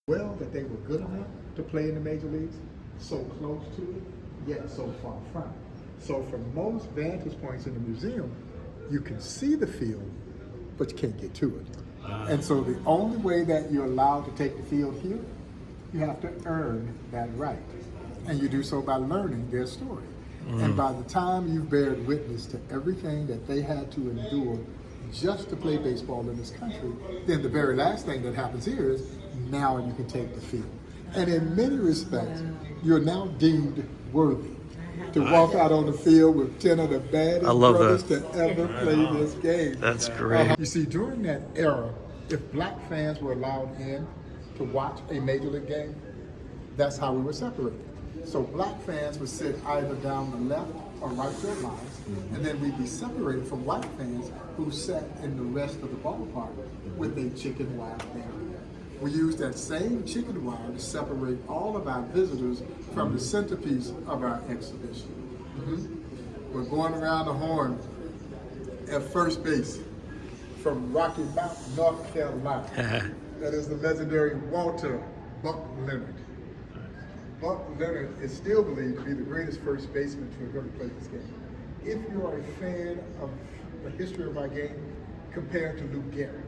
Well, that they were good enough to play in the major leagues, so close to it, yet so far from it. So from most vantage points in the museum, you can see the field, but you can't get to it. And so the only way that you're allowed to take the field here, you have to earn that right. And you do so by learning their story. And by the time you've bared witness to everything that they had to endure just to play baseball in this country, then the very last thing that happens here is now you can take the field. And in many respects, you're now deemed worthy to walk out on the field with 10 of the baddest brothers to ever play this game. That's great. You see, during that era, if black fans were allowed in to watch a major league game, that's how we were separated. So black fans would sit either down the left or right field lines, and then we'd be separated from white fans who sat in the rest of the ballpark with a chicken wire barrier. We used that same chicken wire to separate all of our visitors from the centerpiece of our exhibition. We're going around the horn at first base from Rocky Mount, North Carolina. That is the legendary Walter Buck Leonard. Buck Leonard is still believed to be the greatest first baseman to have ever played this game. If you are a fan of the history of our game, compare it to Lou Gehrig.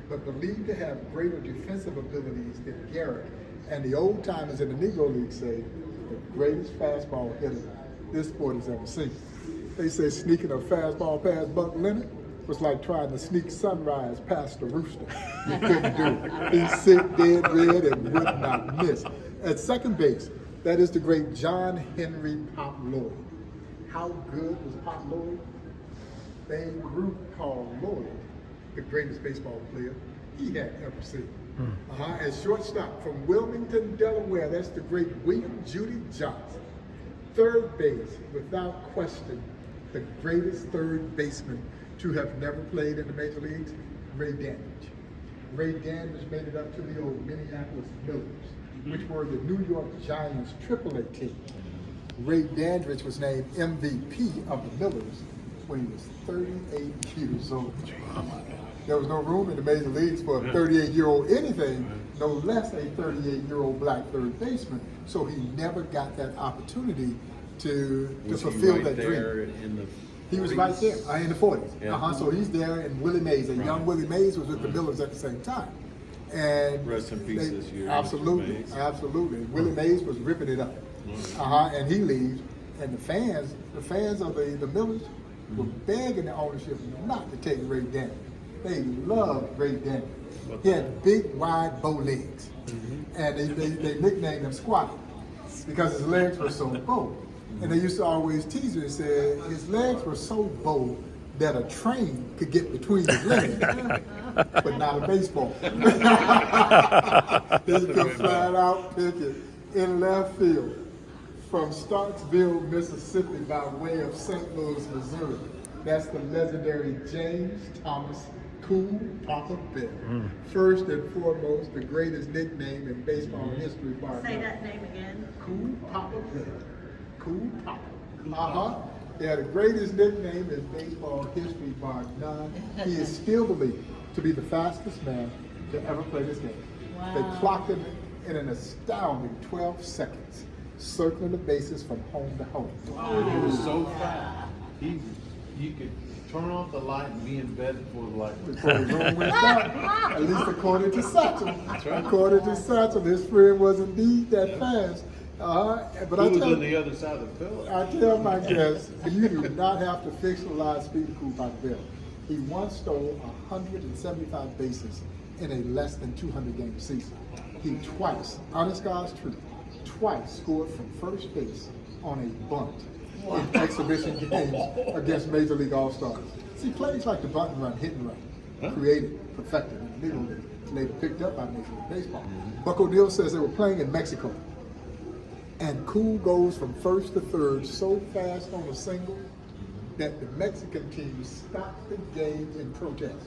But believed to have greater defensive abilities than Gehrig, and the old timers in the Negro Leagues say the greatest fastball hitter this sport has ever seen. They say sneaking a fastball past Buck Leonard was like trying to sneak sunrise past the rooster. You couldn't do it. He'd sit dead red and would not miss. At second base, that is the great John Henry Pop Lloyd. How good was Pop Lloyd? Babe Ruth called Lloyd the greatest baseball player he had ever seen. At shortstop from Wilmington, Delaware, that's the great William Judy Johnson. Third base, without question, the greatest third baseman to have never played in the major leagues, Ray Dandridge. Ray Dandridge made it up to the old Minneapolis Millers, which were the New York Giants AAA team. Ray Dandridge was named MVP of the Millers when he was 38 years old. There was no room in the major leagues for a 38-year-old anything, no less a 38-year-old black third baseman. So he never got that opportunity to fulfill that dream. He was right there in the 40s. Yeah. So he's there, and Willie Mays, and young Willie Mays was with the Millers at the same time. And rest in peace this year. Absolutely, absolutely. Willie Mays was ripping it up. And he leaves, and the fans of the Millers were begging the ownership not to take Ray Dandridge. They loved Ray Dandridge. He had big, wide bow legs, and they nicknamed him Squatty because his legs were so bow. And they used to always tease him and say his legs were so bow that a train could get between his legs, but not a baseball. He could flat out pick it in left field from Starksville, Mississippi, by way of St. Louis, Missouri. That's the legendary James Thomas Cool Papa Bell. First and foremost, the greatest nickname in baseball history. Say that name again. Cool Papa Bell. Cool Papa. Yeah, the greatest nickname in baseball history, bar none. He is still believed to be the fastest man to ever play this game. Wow. They clocked him in an astounding 12 seconds, circling the bases from home to home. Wow. He was so fast. You could turn off the light and be in bed before the light went Before the room went dark, at least according to Satchel. That's right. According to Satchel, his friend was indeed that fast. But Who was on the other side of the pillow? I tell my guests, you do not have to fictionalize speed of Cool Papa Bell. He once stole 175 bases in a less than 200 game season. He twice, honest God's truth, twice scored from first base on a bunt in exhibition games against Major League All-Stars. See, plays like the bunt and run, hit and run, created, perfected in the Negro League, later picked up by Major League Baseball. Buck O'Neil says they were playing in Mexico, and Cool goes from first to third so fast on a single that the Mexican team stopped the game in protest.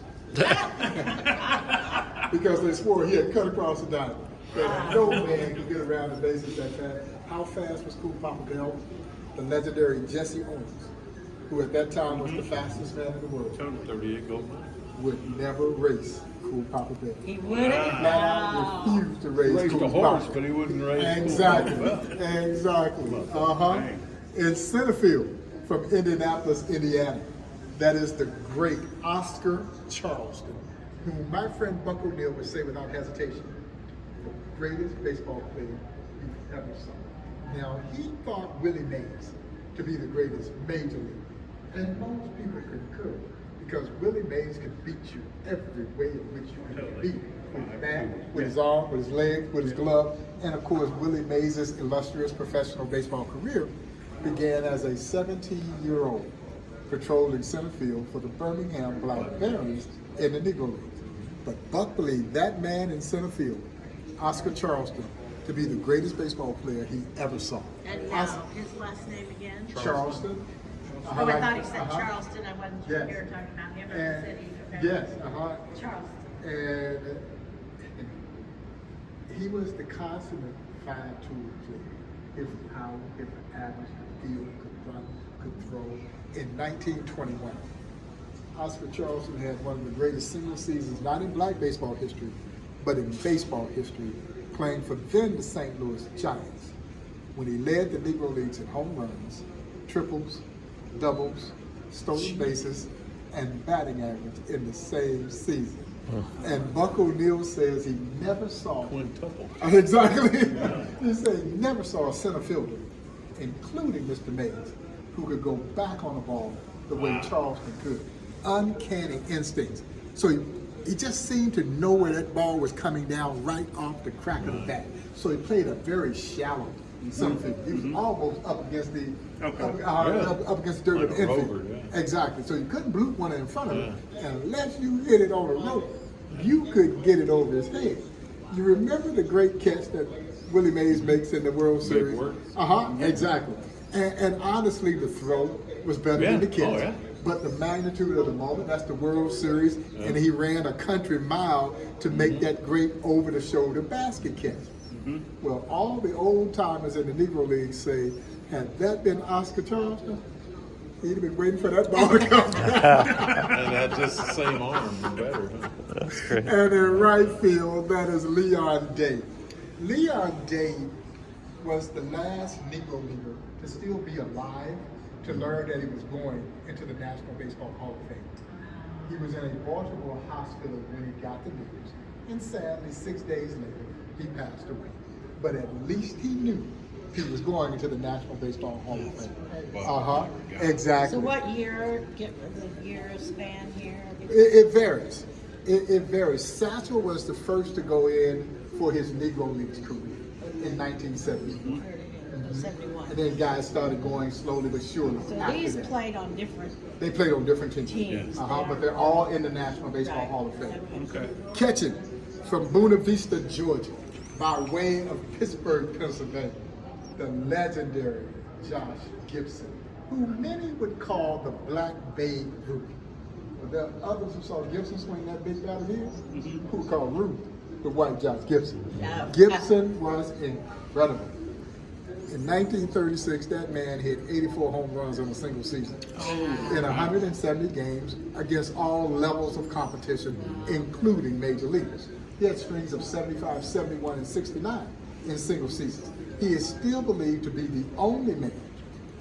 Because they swore he had cut across the diamond. That no man could get around the bases that fast. How fast was Cool Papa Bell? The legendary Jesse Owens, who at that time was the fastest man in the world, 38 gold. would never race Cool Papa Bear. He wouldn't. Flat out refused to raise Raised Cool a horse, Papa. but he wouldn't raise Exactly, Cool Papa. exactly. In center field from Indianapolis, Indiana, that is the great Oscar Charleston, whom my friend Buck O'Neill would say without hesitation, the greatest baseball player you've ever saw. Now, he thought Willie Mays to be the greatest major league, and most people concur, because Willie Mays could beat you every way in which you could beat. With his bat, with his arm, with his leg, with his glove, and of course, Willie Mays' illustrious professional baseball career began as a 17-year-old patrolling center field for the Birmingham Black Barons in the Negro Leagues. But Buck believed that man in center field, Oscar Charleston, to be the greatest baseball player he ever saw. And now, his last name again? Charleston. Oh, I thought he said Charleston. I wasn't sure Yes. you were talking about him or And the city. yes, Charleston. And he was the consummate five-tool player. His power, his average, could field, could run, could throw. In 1921, Oscar Charleston had one of the greatest single seasons, not in black baseball history, but in baseball history, playing for then the St. Louis Giants, when he led the Negro Leagues in home runs, triples, doubles, stolen bases, and batting average in the same season. And Buck O'Neill says he never saw Quintuple. Exactly. He said he never saw a center fielder, including Mr. Mays, who could go back on the ball the way Charleston could. Uncanny instincts. So he just seemed to know where that ball was coming down right off the crack of the bat. So he played a very shallow center field. He was almost up against the up against the dirt of the Like a infield. rover, yeah. Exactly. So you couldn't bloop one in front of him. And unless you hit it on the rope, you could get it over his head. You remember the great catch that Willie Mays makes in the World Series? work. Exactly. And honestly, the throw was better than the catch. Oh, yeah. But the magnitude of the moment, that's the World Series, and he ran a country mile to make that great over-the-shoulder basket catch. Well, all the old timers in the Negro League say, had that been Oscar Charleston, he'd have been waiting for that ball to come down. And had just the same arm, better. Huh? That's great. And in right field, that is Leon Day. Leon Day was the last Negro Leaguer to still be alive to learn that he was going into the National Baseball Hall of Fame. He was in a Baltimore hospital when he got the news, and sadly, 6 days later, he passed away. But at least he knew he was going into the National Baseball Hall of Fame. Exactly. So what year, get the year span here? It varies. It varies. Satchel was the first to go in for his Negro Leagues career in 1971. 71. And then guys started going slowly but surely So after these that. played on different They played on different teams. teams. But they're all in the National Baseball Right. Hall of Fame. Okay. Catching from Buena Vista, Georgia, by way of Pittsburgh, Pennsylvania, the legendary Josh Gibson, who many would call the Black Babe Ruth. But there are others who saw Gibson swing that big bat of his, who called Ruth the white Josh Gibson. Yeah. Gibson was incredible. In 1936, that man hit 84 home runs in a single season in 170 games against all levels of competition, including major leaguers. He had strings of 75, 71, and 69 in single seasons. He is still believed to be the only man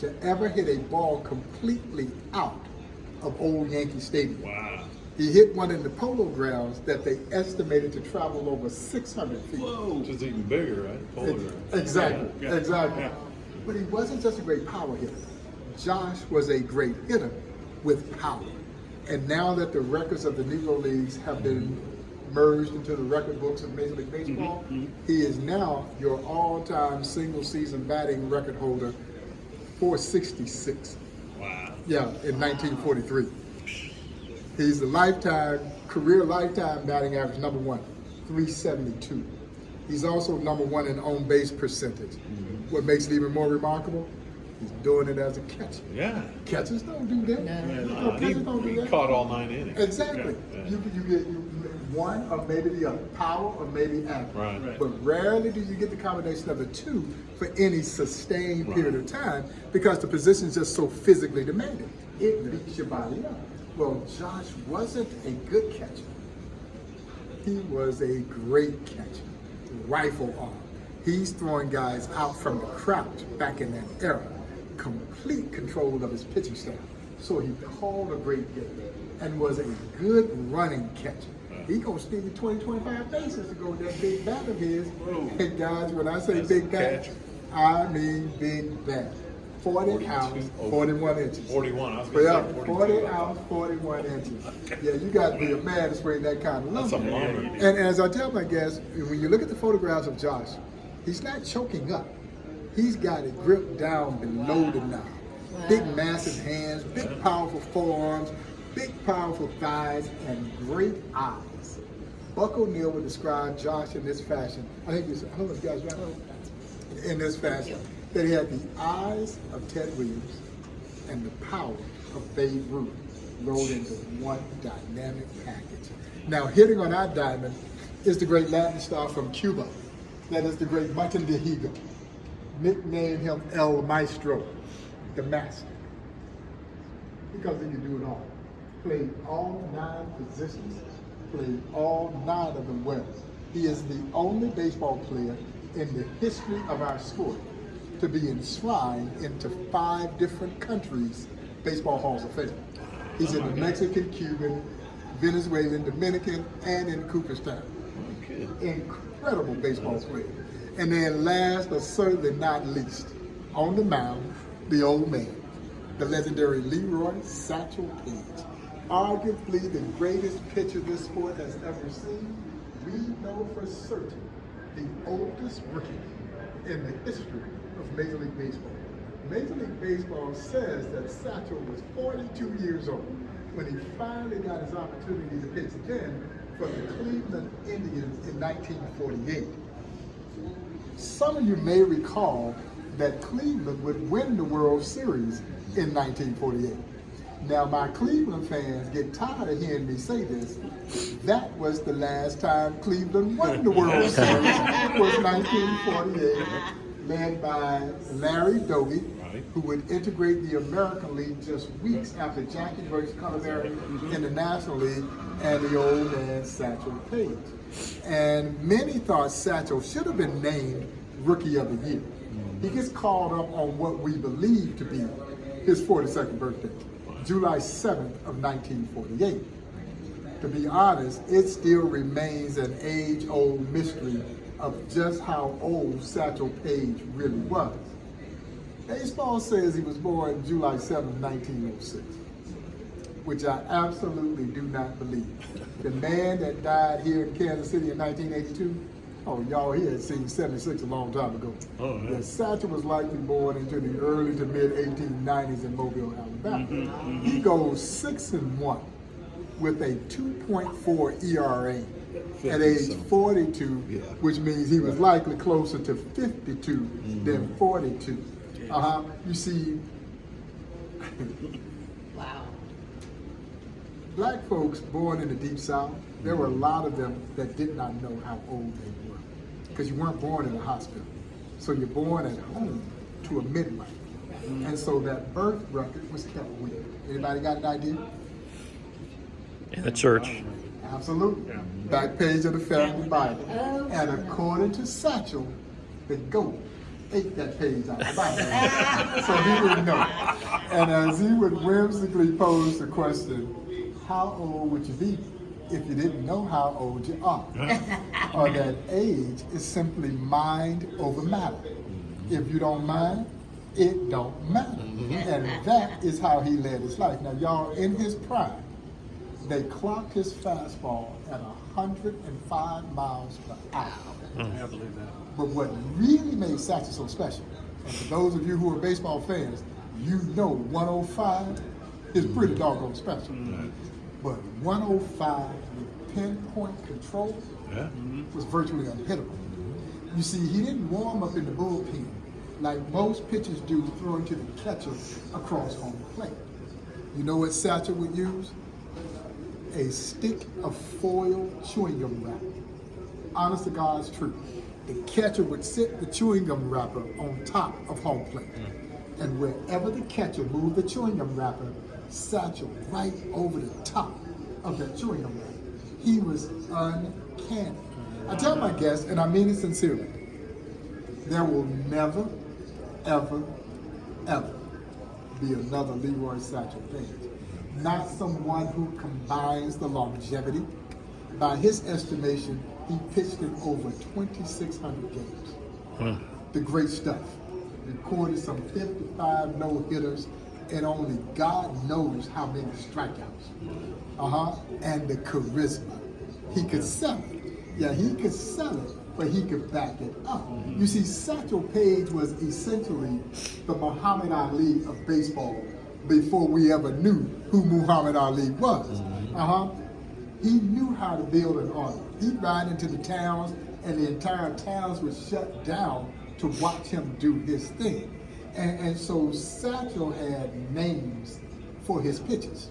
to ever hit a ball completely out of Old Yankee Stadium. Wow. He hit one in the Polo Grounds that they estimated to travel over 600 feet. Which is even bigger, right? Polo ground. Exactly, Yeah. exactly. Yeah. But he wasn't just a great power hitter. Josh was a great hitter with power. And now that the records of the Negro Leagues have been merged into the record books of Major League Baseball, he is now your all-time single-season batting record holder, 466. Wow. Yeah, in 1943. He's the career lifetime batting average number one, 372. He's also number one in on base percentage. What makes it even more remarkable, he's doing it as a catcher. Yeah. Catchers don't do that. No, catchers don't do He that. caught all 9 innings. Exactly. Yeah. You get one or maybe the other, power or maybe average. Right. But rarely do you get the combination of the two for any sustained period of time because the position is just so physically demanding. It beats your body up. Well, Josh wasn't a good catcher. He was a great catcher, rifle arm. He's throwing guys out from the crouch back in that era. Complete control of his pitching staff. So he called a great game and was a good running catcher. He gonna steal you 20, 25 bases to go with that big bat of his. And guys, when I say That's big a bat, catcher. I mean big bat. 40 ounce, 41 inches. 41. I was Yeah, going to say 40 ounce, 41 inches. Yeah, you got to be a man to swing that kind of That's lumber. a lumber. And as I tell my guests, when you look at the photographs of Josh, he's not choking up. He's got it gripped down below the knob. Big, massive hands, big, powerful forearms, big, powerful thighs, and great eyes. Buck O'Neill would describe Josh in this fashion. I don't know if you guys right. In this fashion, that he had the eyes of Ted Williams and the power of Babe Ruth rolled into one dynamic package. Now, hitting on our diamond is the great Latin star from Cuba. That is the great Martin de Higo. Nicknamed him El Maestro, the master, because he could do it all. Played all 9 positions, played all 9 of them well. He is the only baseball player in the history of our sport to be enshrined into 5 different countries' baseball halls of fame. He's in the Mexican, Cuban, Venezuelan, Dominican, and in Cooperstown. Incredible baseball player. And then last but certainly not least, on the mound, the old man, the legendary Leroy Satchel Paige. Arguably the greatest pitcher this sport has ever seen. We know for certain the oldest rookie in the history of Major League Baseball. Major League Baseball says that Satchel was 42 years old when he finally got his opportunity to pitch again for the Cleveland Indians in 1948. Some of you may recall that Cleveland would win the World Series in 1948. Now, my Cleveland fans get tired of hearing me say this. That was the last time Cleveland won the World Series. It was 1948, led by Larry Doby, who would integrate the American League just weeks after Jackie Burke's Culinary in the National League, and the old man Satchel Paige. And many thought Satchel should have been named Rookie of the Year. He gets called up on what we believe to be his 42nd birthday, July 7th of 1948. To be honest, it still remains an age-old mystery of just how old Satchel Paige really was. Baseball says he was born July 7th, 1906, which I absolutely do not believe. The man that died here in Kansas City in 1982, oh, y'all here had seen 76 a long time ago. Oh, yeah. Satchel was likely born into the early to mid 1890s in Mobile, Alabama. He goes 6-1 with a 2.4 ERA at age 42, which means he was likely closer to 52 than 42. You see, Wow. black folks born in the Deep South, there were a lot of them that did not know how old they were, because you weren't born in a hospital. So you're born at home to a midwife. And so that birth record was kept weird. Anybody got an idea? In the church. Absolutely. Back page of the family Bible. And according to Satchel, the goat ate that page out of the Bible. So he would know. And as he would whimsically pose the question, how old would you be if you didn't know how old you are? Or that age is simply mind over matter. If you don't mind, it don't matter. And that is how he led his life. Now, y'all, in his prime, they clocked his fastball at 105 miles per hour. I believe that. But what really made Satchel so special, and for those of you who are baseball fans, you know 105 is pretty doggone special. But 105 with pinpoint control was virtually unhittable. You see, he didn't warm up in the bullpen like most pitchers do, throwing to the catcher across home plate. You know what Satchel would use? A stick of foil chewing gum wrapper. Honest to God's truth. The catcher would sit the chewing gum wrapper on top of home plate. And wherever the catcher moved the chewing gum wrapper, Satchel right over the top of that chewing gum wrapper. He was uncanny. I tell my guests, and I mean it sincerely, there will never, ever, ever be another Leroy Satchel Paige. Not someone who combines the longevity. By his estimation, he pitched in over 2,600 games. The great stuff. Recorded some 55 no-hitters and only God knows how many strikeouts. And the charisma. He could sell it. Yeah, he could sell it, but he could back it up. You see, Satchel Paige was essentially the Muhammad Ali of baseball before we ever knew who Muhammad Ali was. He knew how to build an army. He'd ride into the towns, and the entire towns would shut down to watch him do his thing. And so Satchel had names for his pitches.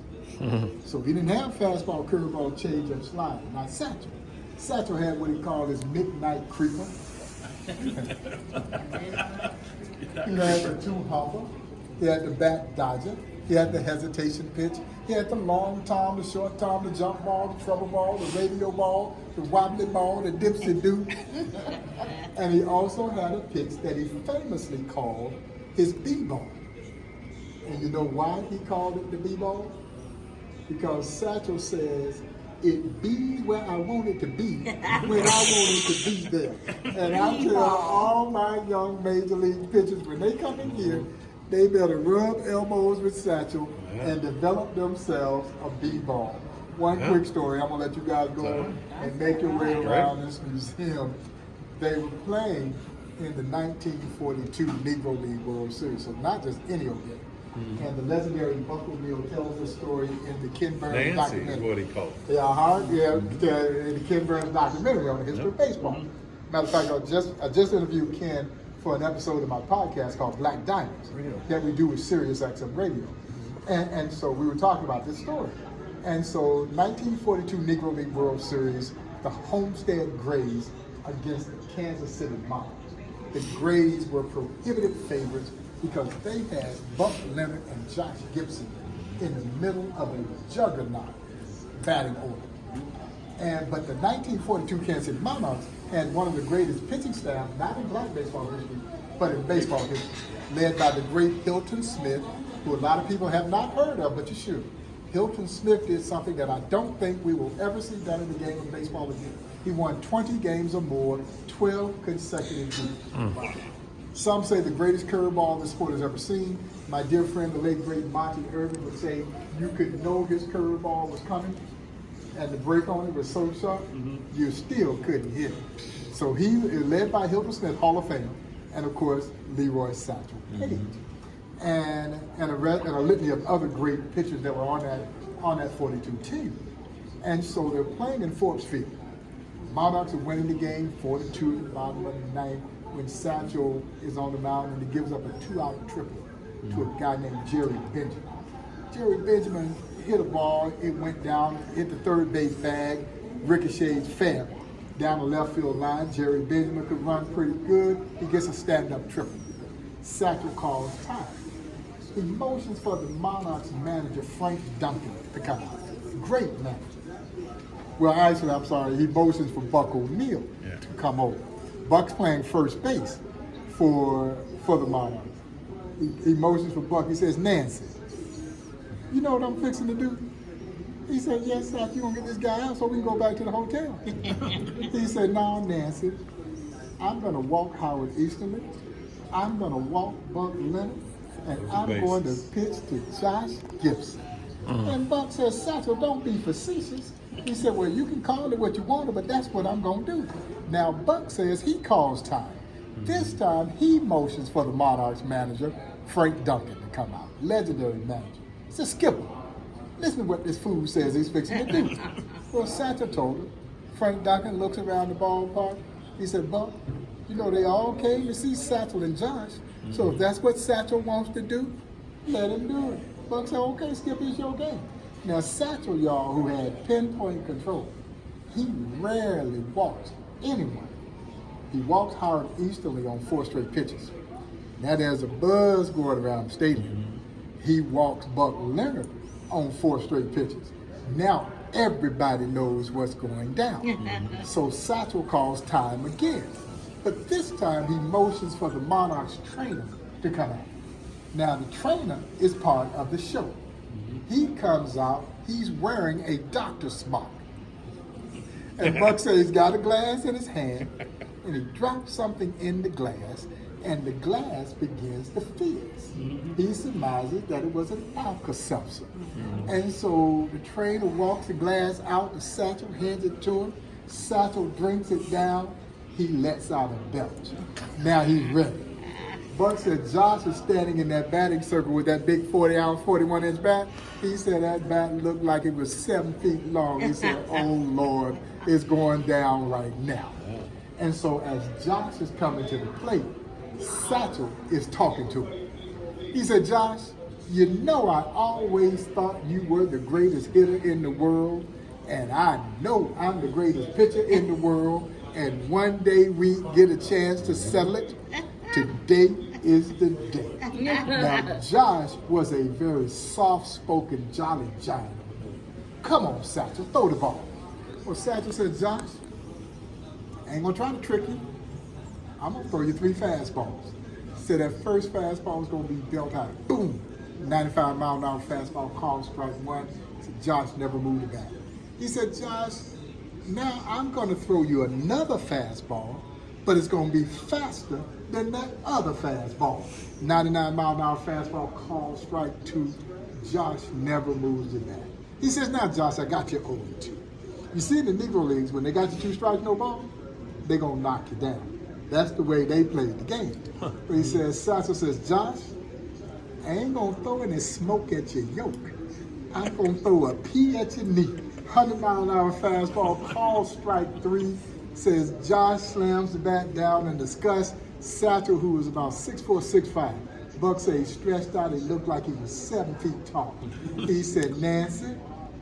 So he didn't have fastball, curveball, changeup, slider, not Satchel. Satchel had what he called his midnight creeper. He had the two-hopper. He had the back dodger. He had the hesitation pitch. He had the long tom, the short tom, the jump ball, the trouble ball, the radio ball, the wobbly ball, the dipsy-do. And he also had a pitch that he famously called his B-ball. And you know why he called it the B-ball? Because Satchel says, it be where I want it to be, when I want it to be there. And I tell all my young major league pitchers, when they come in here, they better rub elbows with Satchel and develop themselves a B-ball. One quick story, I'm gonna let you guys go and make your way around this museum. They were playing in the 1942 Negro League World Series, so not just any old game. And the legendary Buckle Neal tells the story in the Ken Burns documentary. Nancy is what he called it. In the Ken Burns documentary on the history of baseball. Matter of fact, I just interviewed Ken for an episode of my podcast called Black Diamonds that we do with Sirius XM Radio. And so we were talking about this story. And so 1942 Negro League World Series, the Homestead Grays against the Kansas City Monarchs. The Grays were prohibitive favorites because they had Buck Leonard and Josh Gibson in the middle of a juggernaut batting order. But the 1942 Kansas City Monarchs had one of the greatest pitching staff, not in black baseball history, but in baseball history, led by the great Hilton Smith, who a lot of people have not heard of, but you should. Hilton Smith did something that I don't think we will ever see done in the game of baseball again. He won 20 games or more, 12 consecutive years. Some say the greatest curveball the sport has ever seen. My dear friend, the late great Monty Irvin, would say you could know his curveball was coming, and the break on it was so sharp, you still couldn't hit it. So he is led by Hilton Smith, Hall of Fame, and of course, Leroy Satchel Paige. And a litany of other great pitchers that were on that 42 team. And so they're playing in Forbes Field. Monarchs are winning the game 4-2 at the bottom of the ninth when Satchel is on the mound and he gives up a 2-out triple to a guy named Jerry Benjamin. Jerry Benjamin hit a ball, it went down, hit the third base bag, ricocheted fair down the left field line. Jerry Benjamin could run pretty good. He gets a stand-up triple. Satchel calls time. He motions for the Monarchs manager, Frank Duncan, to come out. Great manager. Well, actually, I'm sorry, he motions for Buck O'Neil to come over. Buck's playing first base for the Monarchs. He motions for Buck. He says, Nancy, you know what I'm fixing to do? He said, yes, Seth, you gonna get this guy out so we can go back to the hotel. He said, no, Nancy, I'm gonna walk Howard Easterly. I'm gonna walk Buck Leonard. And I'm going to pitch to Josh Gibson. And Buck says, Satchel, don't be facetious. He said, well, you can call it what you want, but that's what I'm going to do. Now, Buck says he calls time. This time, he motions for the Monarchs manager, Frank Duncan, to come out. Legendary manager. He said, Skipper, listen to what this fool says he's fixing to do. Well, Satchel told him. Frank Duncan looks around the ballpark. He said, Buck, you know, they all came to see Satchel and Josh. So if that's what Satchel wants to do, let him do it. Buck said, okay, Skip, it's your game. Now, Satchel, y'all, who had pinpoint control, he rarely walks anyone. He walks Howard Easterly on 4 straight pitches. Now there's a buzz going around the stadium. He walks Buck Leonard on 4 straight pitches. Now everybody knows what's going down. So Satchel calls time again. But this time he motions for the Monarchs trainer to come out. Now the trainer is part of the show. He comes out, he's wearing a doctor's smock. And Buck says he's got a glass in his hand, and he drops something in the glass, and the glass begins to fizz. He surmises that it was an Alka-Seltzer. And so the trainer walks the glass out to Satchel, hands it to him. Satchel drinks it down. He lets out a belch. Now he's ready. Buck said Josh was standing in that batting circle with that big 40-ounce, 41-inch bat. He said that bat looked like it was 7 feet long. He said, oh, Lord, it's going down right now. And so as Josh is coming to the plate, Satchel is talking to him. He said, Josh, you know I always thought you were the greatest hitter in the world, and I know I'm the greatest pitcher in the world, and one day we get a chance to settle it. Today is the day. Now, Josh was a very soft-spoken, jolly giant. Come on, Satchel, throw the ball. Well, Satchel said, Josh, I ain't gonna try to trick you. I'm gonna throw you 3 fastballs. Said that first fastball was gonna be dealt high. Boom! 95-mile-an-hour fastball, called strike 1. Said Josh never moved the bat. He said, Josh, now I'm gonna throw you another fastball, but it's gonna be faster than that other fastball. 99-mile-an-hour fastball, called strike 2. Josh never moves the bat. He says, now Josh, I got you 0-2. You see in the Negro Leagues, when they got you 2 strikes, no ball, they gonna knock you down. That's the way they played the game. But he says, Satchel says, Josh, I ain't gonna throw any smoke at your yoke. I'm gonna throw a pea at your knee. 100-mile-an-hour fastball, called strike 3. Says Josh slams the bat down in disgust. Satchel, who was about 6'4", 6'5", Buck said he stretched out, he looked like he was 7 feet tall. He said, Nancy,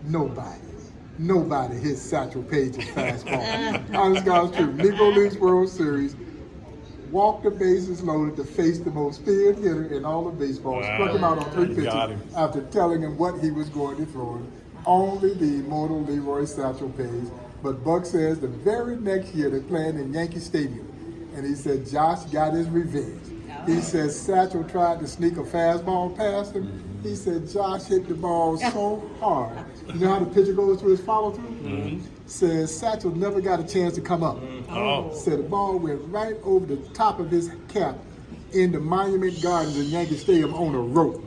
nobody hit Satchel Paige's fastball. Honest God's truth. Negro Leagues World Series, walked the bases loaded to face the most feared hitter in all of baseball. Wow. Struck him out on 3 pitches Got him. after telling him what he was going to throw him. Only the immortal Leroy Satchel Paige. But Buck says the very next year they're playing in Yankee Stadium. And he said Josh got his revenge. He says Satchel tried to sneak a fastball past him. He said Josh hit the ball so hard. You know how the pitcher goes to his follow-through? Says Satchel never got a chance to come up. Said the ball went right over the top of his cap into Monument Gardens in Yankee Stadium on a rope.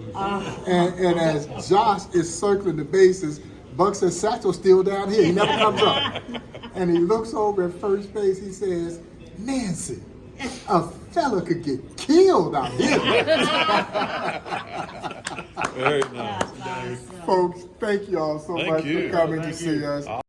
And as Josh is circling the bases, Buck says Satchel's still down here. He never comes up. And he looks over at first base. He says, Nancy, a fella could get killed out here. Very nice. Awesome. Folks, thank you all so Thank much you. for coming Thank to you. see us.